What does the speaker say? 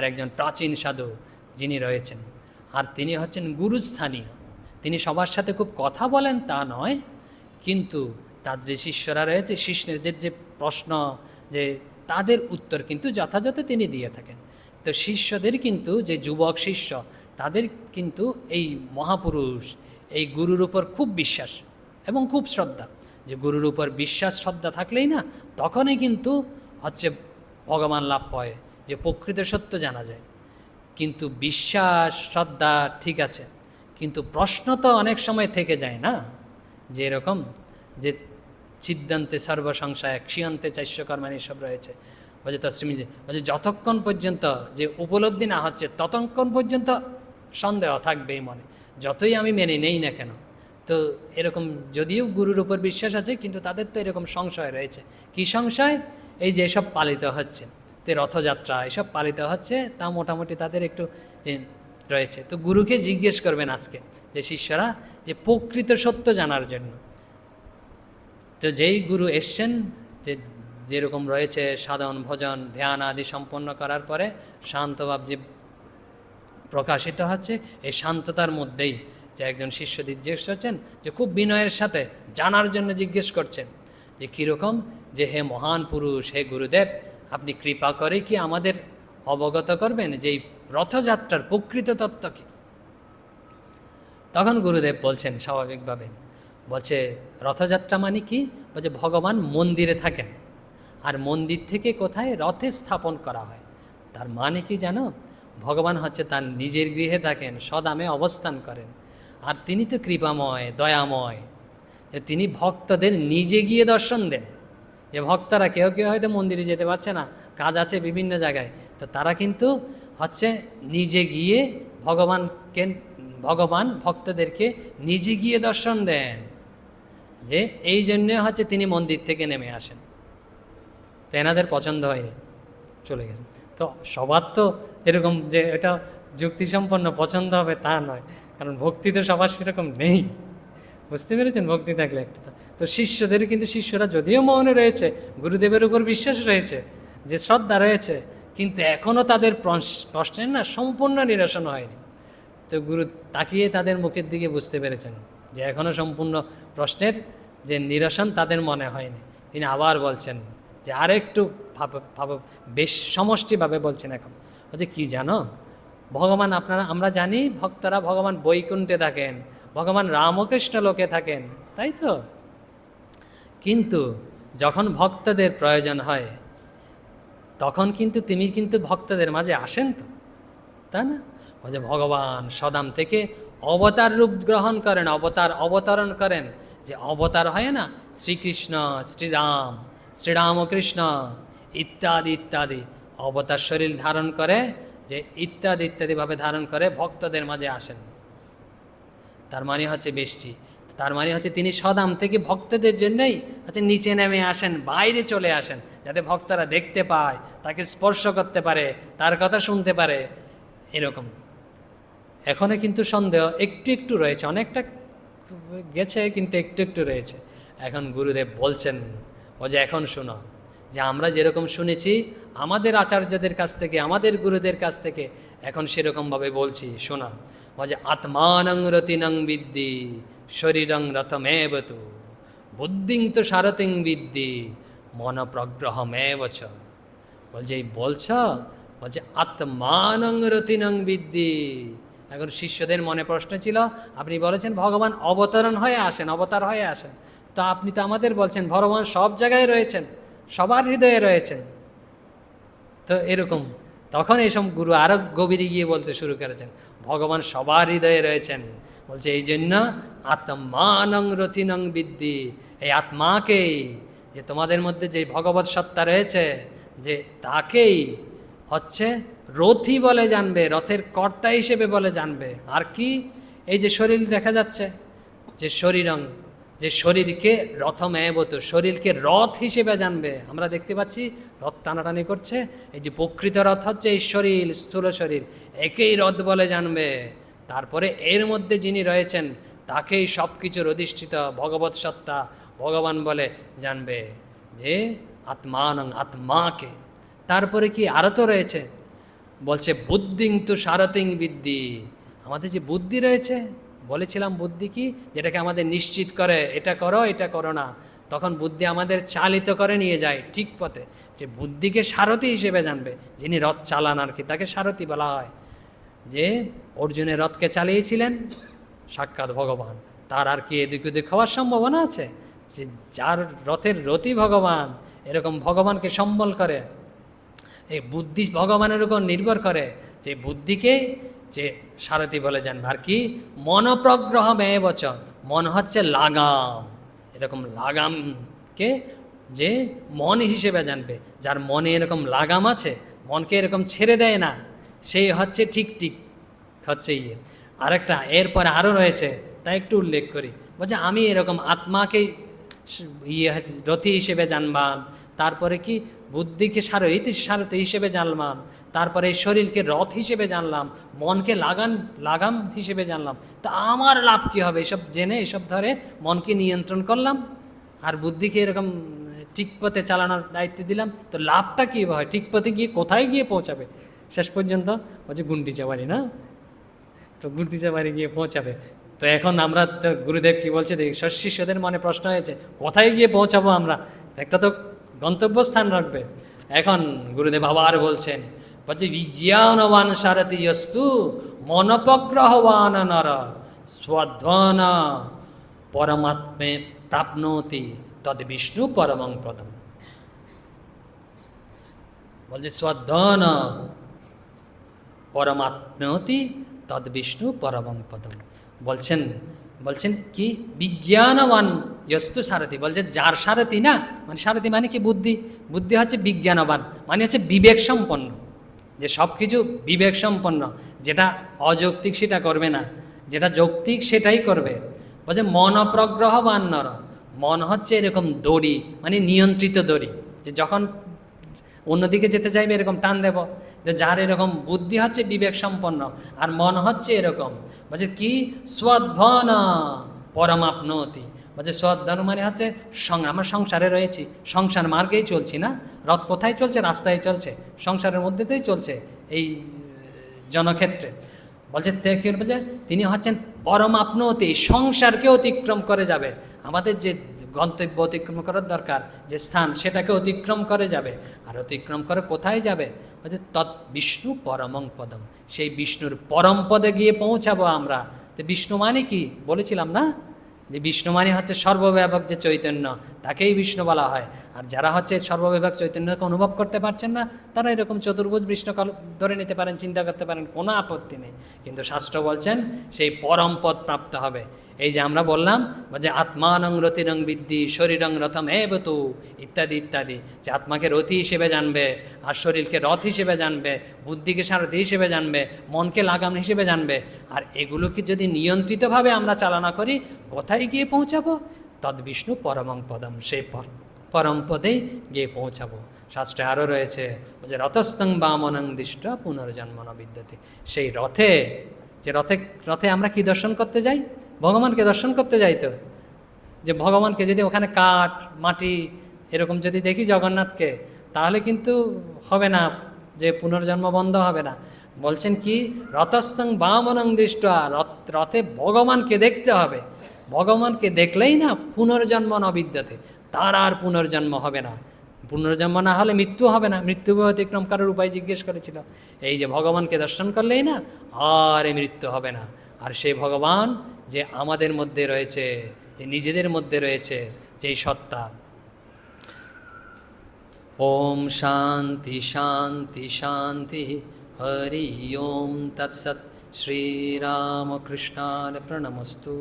আর একজন প্রাচীন সাধু যিনি রয়েছেন, আর তিনি হচ্ছেন গুরুস্থানীয়। তিনি সবার সাথে খুব কথা বলেন তা নয়, কিন্তু তার যে শিষ্যরা রয়েছে, শিষ্যের যে প্রশ্ন, যে তাদের উত্তর কিন্তু যথাযথ তিনি দিয়ে থাকেন। তো শিষ্যদের কিন্তু যে যুবক শিষ্য, তাদের কিন্তু এই মহাপুরুষ, এই গুরুর উপর খুব বিশ্বাস এবং খুব শ্রদ্ধা। যে গুরুর উপর বিশ্বাস শ্রদ্ধা থাকলেই না, তখনই কিন্তু হচ্ছে ভগবান লাভ হয়, যে প্রকৃত সত্য জানা যায়। কিন্তু বিশ্বাস শ্রদ্ধা ঠিক আছে, কিন্তু প্রশ্ন তো অনেক সময় থেকে যায় না, যে এরকম যে সিদ্ধান্তে সর্বসংশয় ক্ষীয়ন্তে চাষ্যকর্মাণী সব রয়েছে। বলছে তস্মিন, বলছে যতক্ষণ পর্যন্ত যে উপলব্ধি না হচ্ছে ততক্ষণ পর্যন্ত সন্দেহ থাকবেই মনে, যতই আমি মেনে নেই না কেন। তো এরকম যদিও গুরুর উপর বিশ্বাস আছে, কিন্তু তাদের তো এরকম সংশয় রয়েছে। কি সংশয়? এই যে এসব পালিত হচ্ছে, তে রথযাত্রা এসব পালিত হচ্ছে, তা মোটামুটি তাদের একটু যে রয়েছে। তো গুরুকে জিজ্ঞেস করবেন আজকে যে শিষ্যরা, যে প্রকৃত সত্য জানার জন্য। তো যেই গুরু এসছেন, যেরকম রয়েছে সাধন ভজন ধ্যান আদি সম্পন্ন করার পরে শান্তভাব যে প্রকাশিত হচ্ছে, এই শান্ততার মধ্যেই যে একজন শিষ্য জিজ্ঞেস করছেন, যে খুব বিনয়ের সাথে জানার জন্য জিজ্ঞেস করছেন যে কীরকম, যে হে মহান পুরুষ, হে গুরুদেব, আপনি কৃপা করে কি আমাদের অবগত করবেন যে এই রথযাত্রার প্রকৃত তত্ত্ব কী? তখন গুরুদেব বলছেন স্বাভাবিকভাবে, বলছে রথযাত্রা মানে কি? বলছে ভগবান মন্দিরে থাকেন, আর মন্দির থেকে কোথায় রথে স্থাপন করা হয়। তার মানে কি জানো? ভগবান হচ্ছে তার নিজের গৃহে থাকেন, সদামে অবস্থান করেন, আর তিনি তো কৃপাময় দয়াময়, যে তিনি ভক্তদের নিজে গিয়ে দর্শন দেন। যে ভক্তরা কেউ কেউ হয়তো মন্দিরে যেতে পারছে না, কাজ আছে বিভিন্ন জায়গায়, তো তারা কিন্তু হচ্ছে নিজে গিয়ে ভগবান ভক্তদেরকে নিজে গিয়ে দর্শন দেন। যে এই জন্যে হচ্ছে তিনি মন্দির থেকে নেমে আসেন। তো এনাদের পছন্দ হয়নি, চলে গেছেন। তো সবার তো এরকম যে এটা যুক্তিসম্পন্ন পছন্দ হবে তা নয়, কারণ ভক্তি তো সবার সেরকম নেই। বুঝতে পেরেছেন? ভক্তি থাকলে একটু তো শিষ্যদের কিন্তু শিষ্যরা যদিও মৌনে রয়েছে, গুরুদেবের উপর বিশ্বাস রয়েছে, যে শ্রদ্ধা রয়েছে, কিন্তু এখনও তাদের প্রশ্নের না সম্পূর্ণ নিরসন হয়নি। তো গুরু তাকিয়ে তাদের মুখের দিকে বুঝতে পেরেছেন যে এখনও সম্পূর্ণ প্রশ্নের যে নিরসন তাদের মনে হয়নি। তিনি আবার বলছেন যে আরেকটু বেশ সমষ্টিভাবে বলছেন এখন, বলছে কি জানো, ভগবান আমরা জানি ভক্তরা ভগবান বৈকুণ্ঠে থাকেন, ভগবান রামকৃষ্ণ লোকে থাকেন, তাই তো? কিন্তু যখন ভক্তদের প্রয়োজন হয় তখন কিন্তু তিনি কিন্তু ভক্তদের মাঝে আসেন তো, তাই না? বলছে ভগবান সদাম থেকে অবতার রূপ গ্রহণ করেন, অবতরণ করেন। যে অবতার হয় না, শ্রীকৃষ্ণ, শ্রীরামকৃষ্ণ ইত্যাদি ইত্যাদি অবতার শরীর ধারণ করে, যে ইত্যাদি ইত্যাদিভাবে ধারণ করে ভক্তদের মাঝে আসেন। তার মানে হচ্ছে বেষ্টি, তার মানে হচ্ছে তিনি সদাম থেকে ভক্তদের জন্যই হচ্ছে নিচে নেমে আসেন, বাইরে চলে আসেন, যাতে ভক্তরা দেখতে পায়, তাকে স্পর্শ করতে পারে, তার কথা শুনতে পারে। এরকম এখনও কিন্তু সন্দেহ একটু একটু রয়েছে, অনেকটা গেছে কিন্তু একটু একটু রয়েছে। এখন গুরুদেব বলছেন, ও যে এখন শোনো, যে আমরা যেরকম শুনেছি আমাদের আচার্যদের কাছ থেকে, আমাদের গুরুদের কাছ থেকে, এখন সেরকমভাবে বলছি, শোনা। ও যে আত্মানং রতিনং বিদ্যি শরীরং রথমেব তু বুদ্ধিং তো সারথিং বিদ্যি মন প্রগ্রহমেব চ। বলছে এই বলছ, বলছে আত্মানং রতিনং বিদ্যি। এখন শিষ্যদের মনে প্রশ্ন ছিল, আপনি বলেছেন ভগবান অবতার হয়ে আসেন, তো আপনি তো আমাদের বলছেন ভগবান সব জায়গায় রয়েছেন, সবার হৃদয়ে রয়েছেন। তো এরকম তখন এইসব গুরু আরও গভীরে গিয়ে বলতে শুরু করেছেন, ভগবান সবার হৃদয়ে রয়েছেন। বলছে এই জন্য আত্মানং রতিনং বিদ্যি, এই আত্মাকেই, যে তোমাদের মধ্যে যে ভগবৎ সত্তা রয়েছে, যে তাকেই হচ্ছে রথি বলে জানবে, রথের কর্তা হিসেবে বলে জানবে। আর কি? এই যে শরীর দেখা যাচ্ছে, যে শরীরং, যে শরীরকে রথমেবত, শরীরকে রথ হিসেবে জানবে। আমরা দেখতে পাচ্ছি রথ টানাটানি করছে, এই যে প্রকৃত রথ হচ্ছে এই শরীর, স্থূল শরীর, একেই রথ বলে জানবে। তারপরে এর মধ্যে যিনি রয়েছেন তাকেই সব কিছুর অধিষ্ঠিত ভগবৎ সত্তা ভগবান বলে জানবে, যে আত্মানং, আত্মাকে। তারপরে কি আরও তো রয়েছে, বলছে বুদ্ধিং তু সারথিং বিদ্যি, আমাদের যে বুদ্ধি রয়েছে, বলেছিলাম বুদ্ধি কি, যেটাকে আমাদের নিশ্চিত করে এটা করো না, তখন বুদ্ধি আমাদের চালিত করে নিয়ে যায় ঠিক পথে। যে বুদ্ধিকে সারথি হিসেবে জানবে, যিনি রথ চালান আর কি, তাকে সারথি বলা হয়। যে অর্জুনের রথকে চালিয়েছিলেন সাক্ষাৎ ভগবান, তার আর কি এদিক ওদিক হওয়ার সম্ভাবনা আছে? যে যার রথের রথই ভগবান, এরকম ভগবানকে সম্বল করে। এই বুদ্ধি ভগবানের উপর নির্ভর করে, যে বুদ্ধিকে যে সারথি বলে জানবে। আর কি মনপ্রগ্রহ মেয়ে বচ, মন হচ্ছে লাগাম, এরকম লাগামকে যে মন হিসেবে জানবে, যার মনে এরকম লাগাম আছে, মনকে এরকম ছেড়ে দেয় না, সেই হচ্ছে ঠিক হচ্ছে ইয়ে। আরেকটা এরপরে আরও রয়েছে, তাই একটু উল্লেখ করি। বলছে আমি এরকম আত্মাকে রথি হিসেবে জানবাম, তারপরে কি বুদ্ধিকে সারথি হিসেবে জানলাম, তারপরে শরীরকে রথ হিসেবে জানলাম, মনকে লাগাম হিসেবে জানলাম। তা আমার লাভ কী হবে? এসব জেনে এসব ধরে মনকে নিয়ন্ত্রণ করলাম আর বুদ্ধিকে এরকম ঠিক পথে চালানোর দায়িত্ব দিলাম, তো লাভটা কী হয়? ঠিক পথে গিয়ে কোথায় গিয়ে পৌঁছাবে শেষ পর্যন্ত? বলছে গুন্ডিচা বাড়ি, না? তো গুন্ডিচা বাড়ি গিয়ে পৌঁছাবে। তো এখন আমরা তো গুরুদেব কী বলছে দেখি, শিষ্যদের মনে প্রশ্ন হয়েছে কোথায় গিয়ে পৌঁছাবো আমরা, একটা তো গন্তব্যস্থান রাখবে। এখন গুরুদেব আবার বলছেন, বলছে বিজ্ঞানবান সারথি ইয়স্তু মনপগ্রহবান নর স্বধ্বন পরমাত্মে প্রাপ্নোতি তদ বিষ্ণু পরমং পদম। বলছে স্বধ্বন পরমাত্মতি তদ বিষ্ণু পরমং পদম। বলছেন কি বিজ্ঞানবান ইয়স্তু সারথি, বলছে যার সারথি না, মানে সারথি মানে কি বুদ্ধি হচ্ছে বিজ্ঞানবান, মানে হচ্ছে বিবেক সম্পন্ন, যে সব কিছু বিবেক সম্পন্ন, যেটা অযৌক্তিক সেটা করবে না, যেটা যৌক্তিক সেটাই করবে। বলছে মনপ্রগ্রহবান নর, মন হচ্ছে এরকম দড়ি, মানে নিয়ন্ত্রিত দড়ি, যে যখন অন্যদিকে যেতে চাইবে এরকম টান দেব। যে যার এরকম বুদ্ধি হচ্ছে বিবেক সম্পন্ন, আর মন হচ্ছে এরকম, বলছে কি স্বধ্বন পরমাপ্নতি। বলছে স্বধ্বন মানে হচ্ছে আমরা সংসারে রয়েছি, সংসার মার্গেই চলছি না, রথ কোথায় চলছে? রাস্তায় চলছে, সংসারের মধ্যেতেই চলছে এই জনক্ষেত্রে। বলছে বলছে তিনি হচ্ছেন পরমাপ্নতি, সংসারকে অতিক্রম করে যাবে, আমাদের যে গন্তব্য অতিক্রম করার দরকার, যে স্থান, সেটাকে অতিক্রম করে যাবে। আর অতিক্রম করে কোথায় যাবে? বলছে তৎ বিষ্ণু পরমং পদম, সেই বিষ্ণুর পরম পদে গিয়ে পৌঁছাবো আমরা। তো বিষ্ণু মানে কি বলেছিলাম না, যে বিষ্ণু মানে হচ্ছে সর্বব্যাপক যে চৈতন্য, তাকেই বিষ্ণু বলা হয়। আর যারা হচ্ছে সর্বব্যাপক চৈতন্যকে অনুভব করতে পারছেন না, তারা এরকম চতুর্ভুজ বিষ্ণু ধরে নিতে পারেন, চিন্তা করতে পারেন, কোনো আপত্তি নেই। কিন্তু শাস্ত্র বলছেন সেই পরম পদ প্রাপ্ত হবে। এই যে আমরা বললাম যে আত্মানং রতিরং বিদ্যি শরীরং রথম এবতু ইত্যাদি ইত্যাদি, যে আত্মাকে রথি হিসেবে জানবে, আর শরীরকে রথ হিসেবে জানবে, বুদ্ধিকে সারথি হিসেবে জানবে, মনকে লাগাম হিসেবে জানবে। আর এগুলোকে যদি নিয়ন্ত্রিতভাবে আমরা চালনা করি, কোথায় গিয়ে পৌঁছাবো? তদ বিষ্ণু পরমং পদম, সেই পরম পদেই গিয়ে পৌঁছাবো। শাস্ত্রে আরও রয়েছে যে রথস্তং বামনং দৃষ্ট পুনর্জন্ম ন বিদ্যতে, সেই রথে, যে রথে আমরা কি দর্শন করতে যাই? ভগবানকে দর্শন করতে যাই। তো যে ভগবানকে যদি ওখানে কাঠ মাটি এরকম যদি দেখি জগন্নাথকে, তাহলে কিন্তু হবে না, যে পুনর্জন্ম বন্ধ হবে না। বলছেন কি রথস্থং বামনং দৃষ্টা, রথে ভগবানকে দেখতে হবে, ভগবানকে দেখলেই না পুনর্জন্ম ন বিদ্যতে, তার আর পুনর্জন্ম হবে না। পুনর্জন্ম না হলে মৃত্যু হবে না, মৃত্যু অতিক্রম করার উপায় জিজ্ঞেস করেছিল। এই যে ভগবানকে দর্শন করলেই না আর মৃত্যু হবে না। আর সেই ভগবান যে আমাদের মধ্যে রয়েছে, যে নিজেদের মধ্যে রয়েছে, যেই সত্তা। ওম শান্তি শান্তি শান্তি, হরি ওম তৎসৎ। শ্রীরামকৃষ্ণায় প্রণমস্তু।